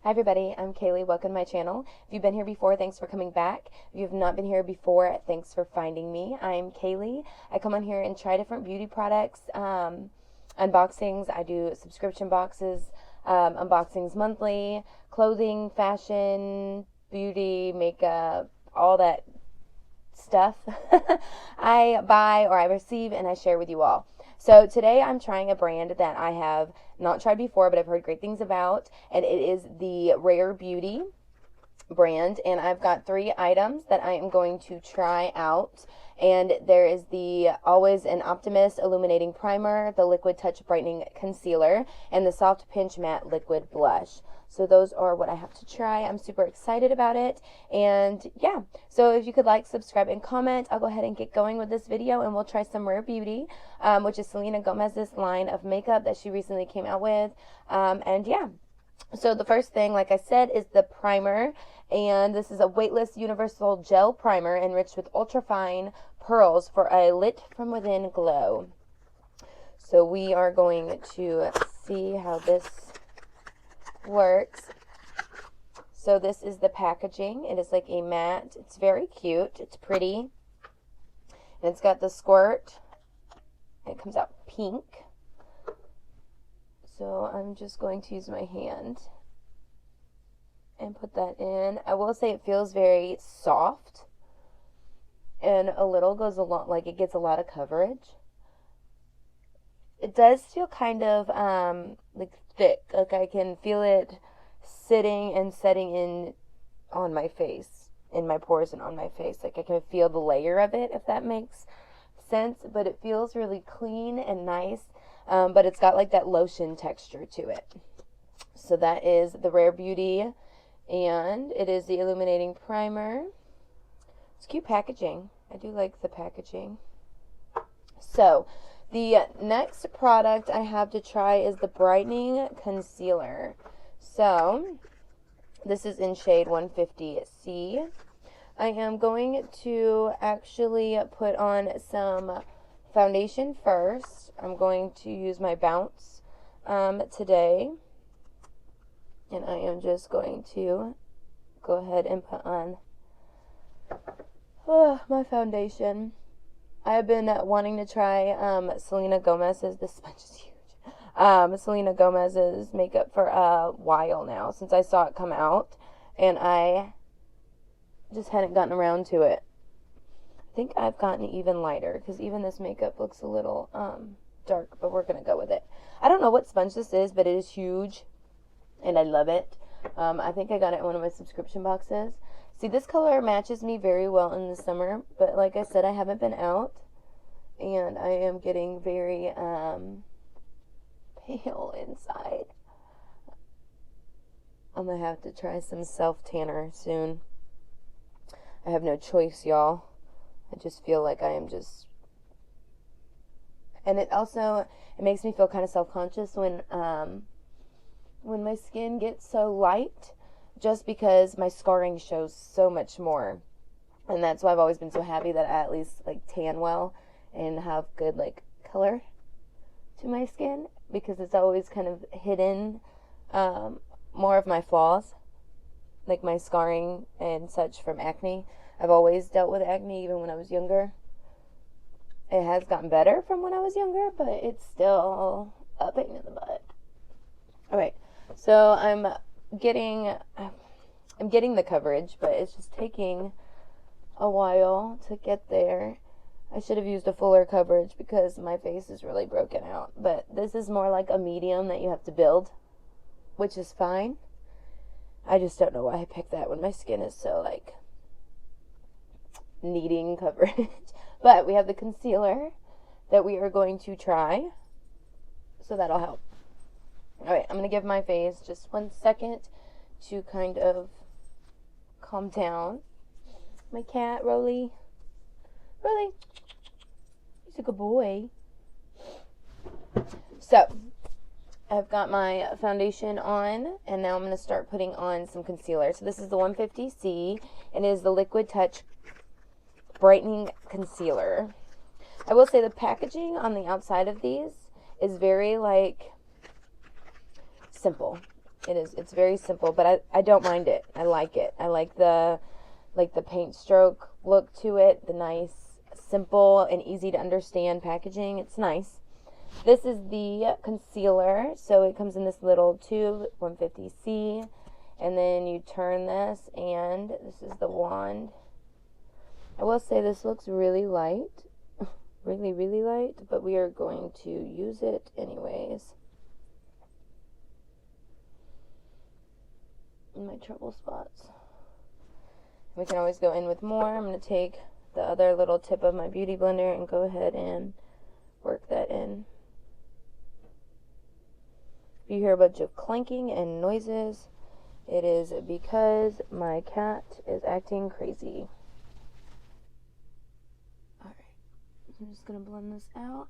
Hi everybody, I'm Kaylee. Welcome to my channel. If you've been here before, thanks for coming back. If you've not been here before, thanks for finding me. I'm Kaylee. I come on here and try different beauty products, unboxings. I do subscription boxes, unboxings monthly, clothing, fashion, beauty, makeup, all that stuff I buy or I receive and I share with you all. So today I'm trying a brand that I have not tried before, but I've heard great things about, and it is the Rare Beauty brand, and I've got 3 items that I am going to try out. And there is the Always an Optimist Illuminating Primer, the Liquid Touch Brightening Concealer, and the Soft Pinch Matte Liquid Blush. So those are what I have to try. I'm super excited about it. And yeah, so if you could like, subscribe, and comment, I'll go ahead and get going with this video, and we'll try some Rare Beauty, which is Selena Gomez's line of makeup that she recently came out with. And yeah, so the first thing, like I said, is the primer. And this is a weightless universal gel primer enriched with ultrafine pearls for a lit from within glow. So we are going to see how this works. So this is the packaging. It is like a matte. It's very cute. It's pretty. And it's got the squirt. It comes out pink. So I'm just going to use my hand and put that in. I will say it feels very soft, and a little goes a lot, like it gets a lot of coverage. It does feel kind of like thick, like I can feel it sitting and setting in on my face, in my pores and on my face. Like I can feel the layer of it, if that makes sense, but it feels really clean and nice, but it's got like that lotion texture to it. So that is the Rare Beauty, and it is the Illuminating Primer. It's cute packaging. I do like the packaging. So the next product I have to try is the Brightening Concealer. So this is in shade 150C. I am going to actually put on some foundation first. I'm going to use my Bounce today. And I am just going to go ahead and put on my foundation. I have been wanting to try Selena Gomez's, this sponge is huge, Selena Gomez's makeup for a while now, since I saw it come out, and I just hadn't gotten around to it. I think I've gotten even lighter, because even this makeup looks a little dark, but we're going to go with it. I don't know what sponge this is, but it is huge, and I love it. I think I got it in one of my subscription boxes. See, this color matches me very well in the summer, but like I said, I haven't been out, and I am getting very pale inside. I'm going to have to try some self-tanner soon. I have no choice, y'all. I just feel like I am just... And it also, it makes me feel kind of self-conscious when my skin gets so light, just because my scarring shows so much more. And that's why I've always been so happy that I at least like tan well and have good like color to my skin, because it's always kind of hidden more of my flaws, like my scarring and such from acne. I've always dealt with acne even when I was younger. It has gotten better from when I was younger, but it's still a pain in the butt. Alright, so I'm getting the coverage, but it's just taking a while to get there. I should have used a fuller coverage because my face is really broken out, but this is more like a medium that you have to build, which is fine. I just don't know why I picked that when my skin is so like needing coverage. But we have the concealer that we are going to try, so that'll help. Alright, I'm going to give my face just 1 second to kind of calm down. My cat, Rolly. Rolly. He's a good boy. So, I've got my foundation on, and now I'm going to start putting on some concealer. So this is the 150C, and it is the Liquid Touch Brightening Concealer. I will say the packaging on the outside of these is very, like, simple. It's very simple, but I don't mind it. I like it. I like the paint stroke look to it, the nice, simple, and easy to understand packaging. It's nice. This is the concealer. So it comes in this little tube, 150C. And then you turn this, and this is the wand. I will say this looks really light. Really, really light. But we are going to use it anyways. In my trouble spots. We can always go in with more. I'm going to take the other little tip of my beauty blender and go ahead and work that in. If you hear a bunch of clanking and noises, it is because my cat is acting crazy. Alright, I'm just going to blend this out.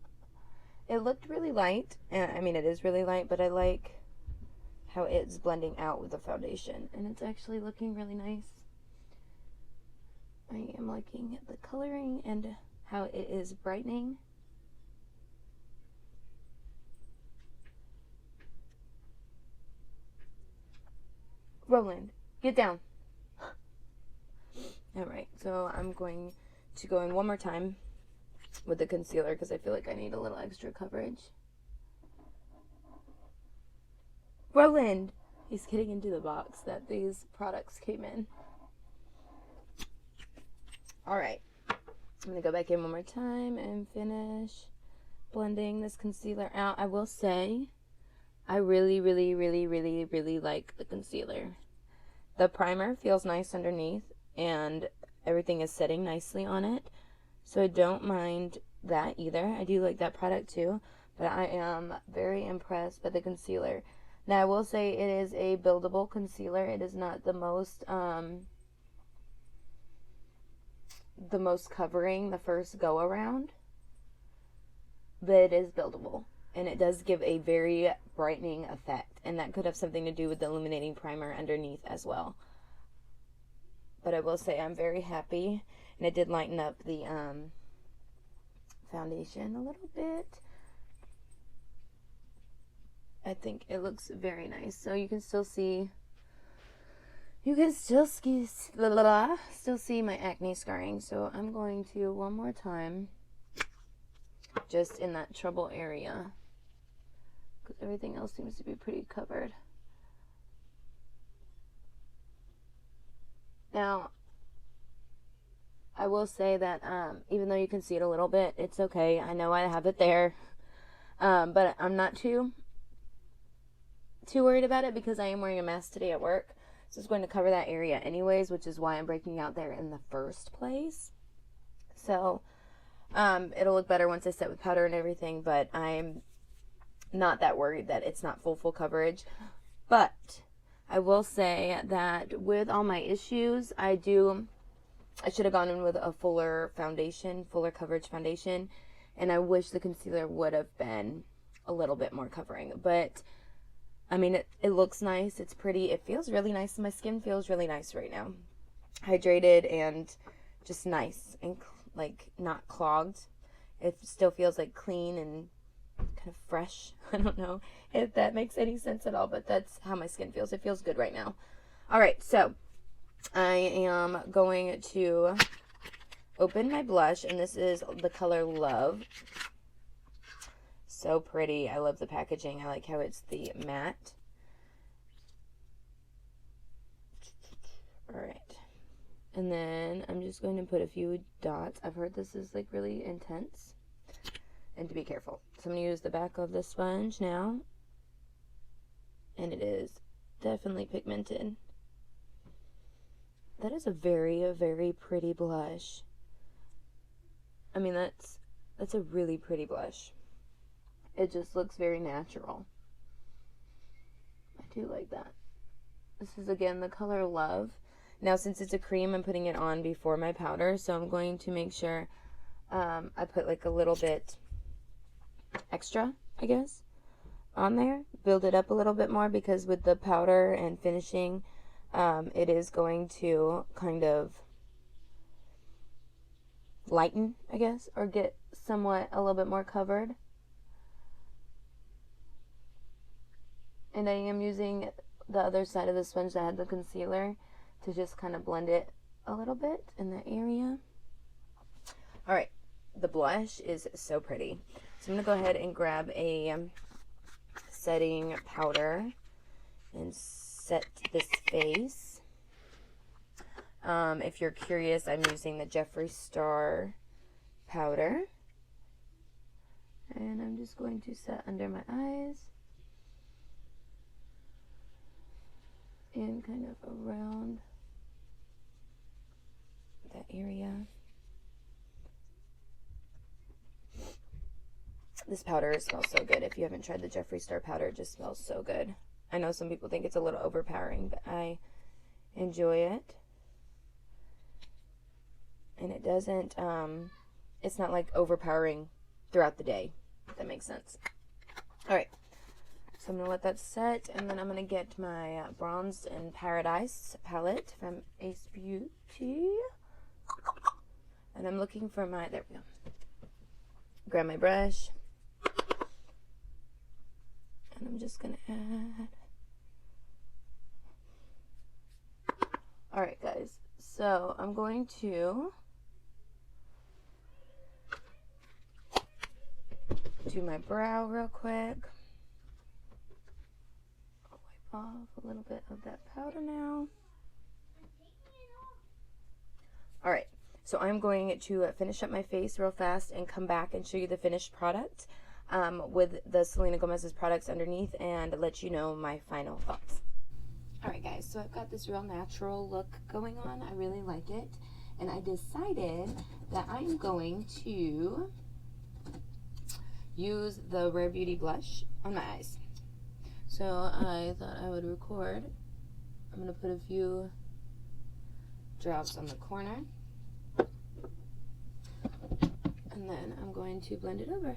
It looked really light, and I mean it is really light, but I like how it's blending out with the foundation, and it's actually looking really nice. I am liking the coloring and how it is brightening. Roland, get down. Alright, so I'm going to go in one more time with the concealer because I feel like I need a little extra coverage. Roland! He's getting into the box that these products came in. Alright, I'm going to go back in one more time and finish blending this concealer out. I will say, I really, really, really, really, really like the concealer. The primer feels nice underneath, and everything is setting nicely on it. So I don't mind that either. I do like that product too, but I am very impressed by the concealer. Now I will say it is a buildable concealer. It is not the most covering the first go around, but it is buildable. And it does give a very brightening effect. And that could have something to do with the illuminating primer underneath as well. But I will say I'm very happy. And it did lighten up the foundation a little bit. I think it looks very nice. So you can still see... still see my acne scarring. So I'm going to, one more time, just in that trouble area, because everything else seems to be pretty covered. Now, I will say that even though you can see it a little bit, it's okay. I know I have it there, but I'm not too worried about it because I am wearing a mask today at work. So it's going to cover that area anyways, which is why I'm breaking out there in the first place. So it'll look better once I set with powder and everything, but I'm not that worried that it's not full coverage. But I will say that with all my issues, I should have gone in with a fuller foundation, fuller coverage foundation, and I wish the concealer would have been a little bit more covering. But I mean, it looks nice, it's pretty, it feels really nice. My skin feels really nice right now. Hydrated and just nice and like not clogged. It still feels like clean and kind of fresh. I don't know if that makes any sense at all, but that's how my skin feels. It feels good right now. Alright, so I am going to open my blush, and this is the color Love. So pretty. I love the packaging. I like how it's the matte. Alright. And then I'm just going to put a few dots. I've heard this is like really intense. And to be careful. So I'm going to use the back of the sponge now. And it is definitely pigmented. That is a very, very pretty blush. I mean, that's a really pretty blush. It just looks very natural. I do like that. This is again the color Love. Now since it's a cream, I'm putting it on before my powder, so I'm going to make sure I put like a little bit extra, I guess, on there. Build it up a little bit more, because with the powder and finishing, it is going to kind of lighten, I guess, or get somewhat a little bit more covered. And I am using the other side of the sponge that had the concealer to just kind of blend it a little bit in that area. Alright, the blush is so pretty. So I'm going to go ahead and grab a setting powder and set this face. If you're curious, I'm using the Jeffree Star powder. And I'm just going to set under my eyes and kind of around that area. This powder smells so good. If you haven't tried the Jeffree Star powder, it just smells so good. I know some people think it's a little overpowering, but I enjoy it. And it doesn't, it's not like overpowering throughout the day, if that makes sense. Alright, so I'm going to let that set, and then I'm going to get my Bronze in Paradise palette from Ace Beauty. And I'm looking for my, there we go. Grab my brush. And I'm just going to add. Alright guys, so I'm going to do my brow real quick. I'll wipe off a little bit of that powder now. Alright, so I'm going to finish up my face real fast and come back and show you the finished product with the Selena Gomez's products underneath and let you know my final thoughts. Alright guys, so I've got this real natural look going on. I really like it. And I decided that I'm going to use the Rare Beauty blush on my eyes. So I thought I would record. I'm going to put a few drops on the corner. And then I'm going to blend it over.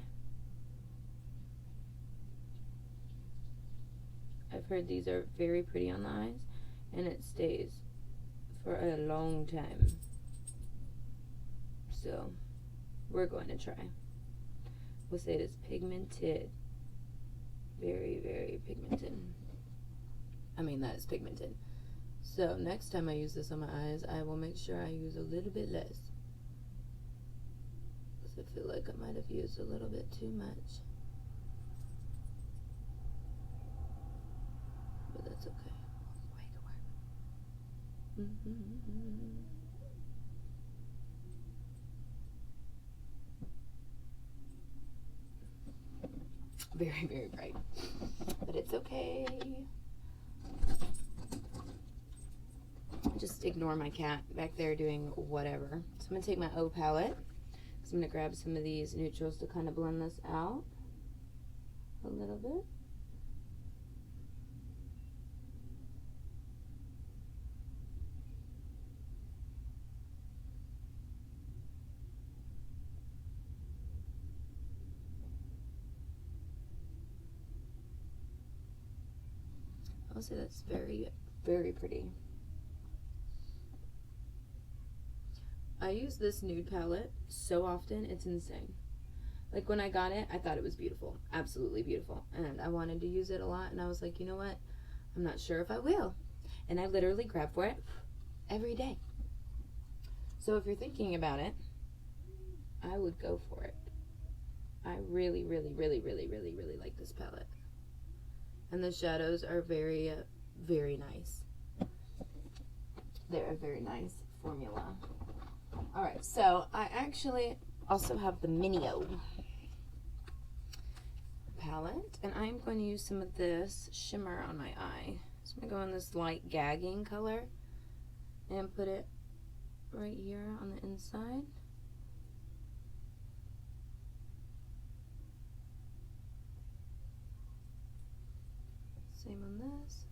I've heard these are very pretty on the eyes, and it stays for a long time. So we're going to try. We'll say it is pigmented. Very, very pigmented. I mean, that is pigmented. So next time I use this on my eyes, I will make sure I use a little bit less, because I feel like I might have used a little bit too much. But that's okay. We'll make it work. Very, very bright. But it's okay. Just ignore my cat back there doing whatever. So I'm going to take my O palette. So I'm going to grab some of these neutrals to kind of blend this out a little bit. I would say that's very, very pretty. I use this nude palette so often, it's insane. Like when I got it, I thought it was beautiful. Absolutely beautiful. And I wanted to use it a lot, and I was like, you know what? I'm not sure if I will. And I literally grab for it every day. So if you're thinking about it, I would go for it. I really, really, really, really, really, really like this palette. And the shadows are very, very nice. They're a very nice formula. Alright, so I actually also have the Mineo palette, and I'm going to use some of this shimmer on my eye. So I'm going to go in this light gagging color and put it right here on the inside. Same on this.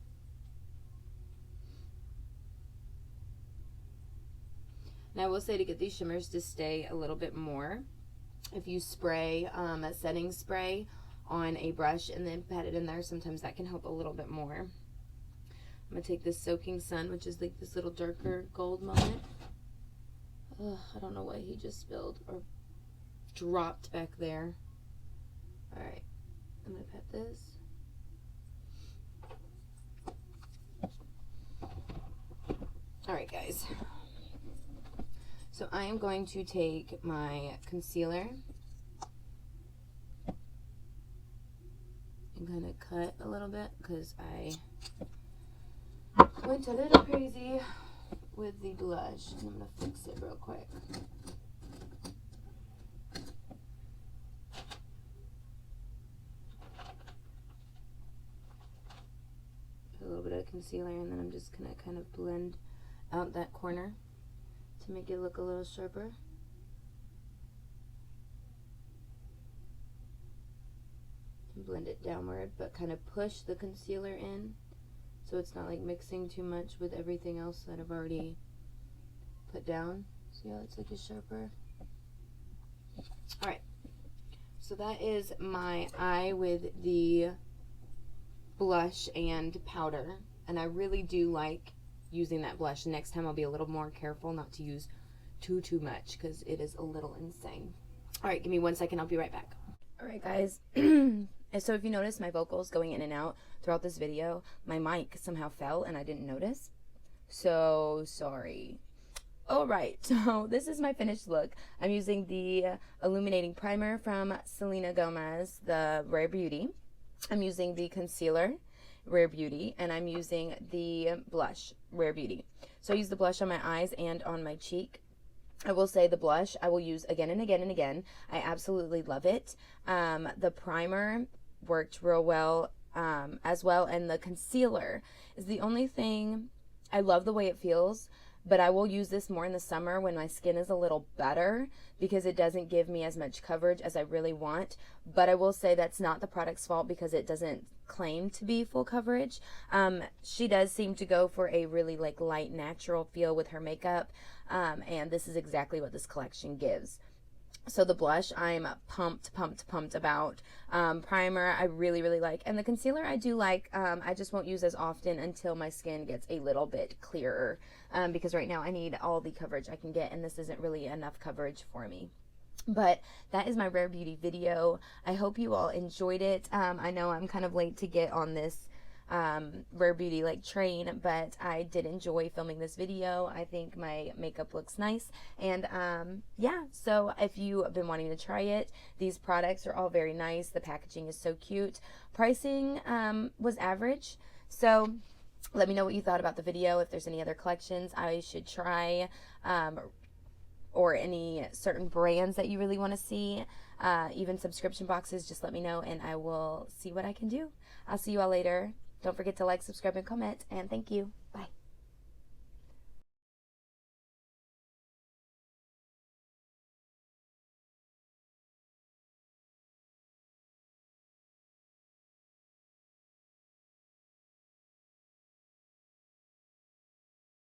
Now I will say, to get these shimmers to stay a little bit more, if you spray a setting spray on a brush and then pat it in there, sometimes that can help a little bit more. I'm going to take this Soaking Sun, which is like this little darker gold moment. Ugh, I don't know what he just spilled or dropped back there. Alright, I'm going to pat this. Alright guys, so I am going to take my concealer and kind of cut a little bit because I went a little crazy with the blush, and I'm going to fix it real quick. Put a little bit of concealer, and then I'm just going to kind of blend out that corner to make it look a little sharper. And blend it downward, but kind of push the concealer in so it's not like mixing too much with everything else that I've already put down. See how it's like a sharper? Alright, so that is my eye with the blush and powder, and I really do like using that blush. Next time I'll be a little more careful not to use too much because it is a little insane. Alright, give me 1 second, I'll be right back. Alright guys, so if you notice my vocals going in and out throughout this video, my mic somehow fell and I didn't notice. So sorry. Alright, so this is my finished look. I'm using the illuminating primer from Selena Gomez, the Rare Beauty. I'm using the concealer, Rare Beauty, and I'm using the blush, Rare Beauty. So I use the blush on my eyes and on my cheek. I will say the blush I will use again and again and again. I absolutely love it. The primer worked real well as well, and the concealer is the only thing. I love the way it feels, but I will use this more in the summer when my skin is a little better because it doesn't give me as much coverage as I really want. But I will say that's not the product's fault because it doesn't claim to be full coverage. She does seem to go for a really like light natural feel with her makeup, and this is exactly what this collection gives. So the blush I'm pumped about. Primer I really like, and the concealer I do like. I just won't use as often until my skin gets a little bit clearer, because right now I need all the coverage I can get, and this isn't really enough coverage for me. But that is my Rare Beauty video. I hope you all enjoyed it. I know I'm kind of late to get on this Rare Beauty like train, but I did enjoy filming this video. I think my makeup looks nice, and yeah, so if you have been wanting to try it, these products are all very nice. The packaging is so cute. Pricing was average, so let me know what you thought about the video. If there's any other collections I should try, or any certain brands that you really want to see, even subscription boxes, just let me know and I will see what I can do. I'll see you all later. Don't forget to like, subscribe, and comment, and thank you. Bye.